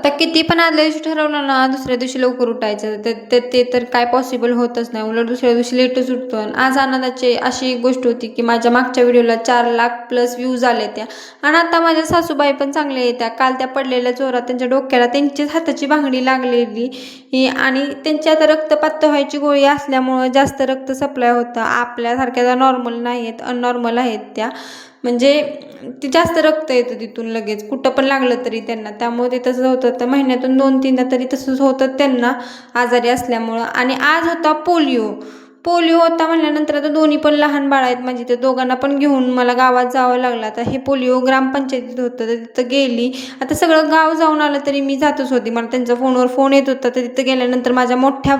आता किती पण आदल्या दिवशी ठरवलं ना दुसऱ्या दिवशी लवकर उठायचं ते तर काय पॉसिबल होतच नाही. उलट दुसऱ्या दिवशी लेटच उठतो. आज आनंदाची अशी गोष्ट होती की माझ्या मागच्या व्हिडिओला 4 लाख प्लस व्ह्यूज आले त्या. आणि आता माझ्या सासूबाई पण चांगल्या येत्या. काल त्या पडलेल्या जोरात त्यांच्या डोक्याला त्यांचीच हाताची भांगडी लागलेली आणि त्यांची आता रक्तपात व्हायची गोळी असल्यामुळं जास्त रक्त सप्लाय होतं. आपल्यासारख्या नॉर्मल नाही आहेत, अननॉर्मल आहेत त्या. म्हणजे ते जास्त रक्त येतं तिथून लगेच कुठं पण लागलं तरी त्यांना. त्यामुळे ते तसं होतं. तर महिन्यातून 2-3दा तरी तसंच होतं त्यांना आजारी असल्यामुळं. आणि आज होता पोलिओ होता म्हणल्यानंतर आता दोन्ही पण लहान बाळ आहेत म्हणजे ते दोघांना पण घेऊन मला गावात जावं लागलं. आता हे पोलिओ ग्रामपंचायतीत होतं तर तिथं गेली. आता सगळं गाव जाऊन आलं तरी मी जातच होती. मला त्यांचा फोनवर फोन येत होता. तर तिथं गेल्यानंतर माझ्या मोठ्या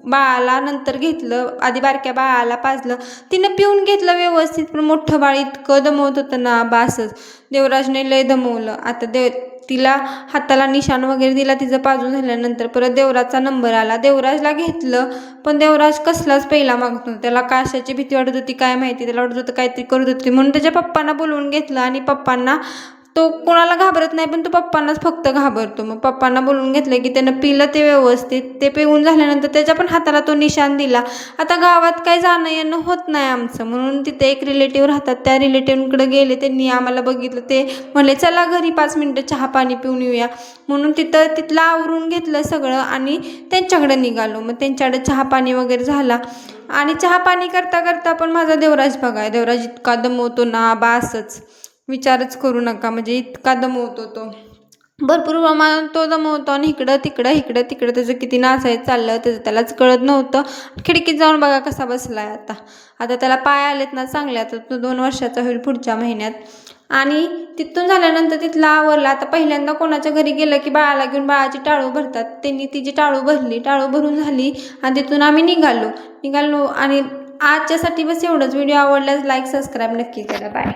बाळाला नंतर घेतलं, आधी बारक्या बाळाला पाजलं. तिनं पिऊन घेतलं व्यवस्थित. पण मोठं बाळ इतकं दमवत होतं ना बासच. देवराजने लय दमवलं. आता तिला हाताला निशाण वगैरे दिला तिचं पाजून झाल्यानंतर. परत देवराजचा नंबर आला, देवराजला घेतलं. पण देवराज कसलाच पहिला मागतो. त्याला कशाची भीती वाटत होती काय माहिती. त्याला वाटत होतं काहीतरी करत होती म्हणून त्याच्या पप्पांना बोलवून घेतलं. आणि पप्पांना तो कोणाला घाबरत नाही पण तो पप्पांनाच फक्त घाबरतो. मग पप्पांना बोलवून घेतलं की त्यानं पिलं ते व्यवस्थित. ते पिऊन झाल्यानंतर त्याच्या पण हाताला तो निशाण दिला. आता गावात काय जाणं येणं होत नाही आमचं म्हणून तिथे एक रिलेटिव्ह राहतात. त्या रिलेटिव्हकडे गेले. त्यांनी आम्हाला बघितलं. ते म्हणले चला घरी 5 मिनटं चहा पाणी पिऊन येऊया. म्हणून तिथलं आवरून घेतलं सगळं आणि त्यांच्याकडे निघालो. मग त्यांच्याकडे चहा पाणी वगैरे झाला. आणि चहा पाणी करता करता पण माझा देवराज बघा, देवराज इतका दमवतो ना बासच विचारच करू नका. म्हणजे इतका दमवतो तो. भरपूर प्रमाणात तो दमवतो. आणि इकडं तिकडं त्याचं किती नाचायचं चाललं त्याचं त्यालाच कळत नव्हतं. खिडकीत जाऊन बघा कसा बसलाय आता त्याला पाय आलेत ना चांगले. आता तो 2 वर्षाचा होईल पुढच्या महिन्यात. आणि तिथून झाल्यानंतर तिथला आवरला. आता पहिल्यांदा कोणाच्या घरी गेलं की बाळाला घेऊन बाळाची टाळू भरतात. त्यांनी तिची टाळू भरली, टाळू भरून झाली आणि तिथून आम्ही निघालो. आणि आजच्यासाठी बस एवढंच. व्हिडिओ आवडल्यास लाईक सबस्क्राईब नक्की करा. बाय.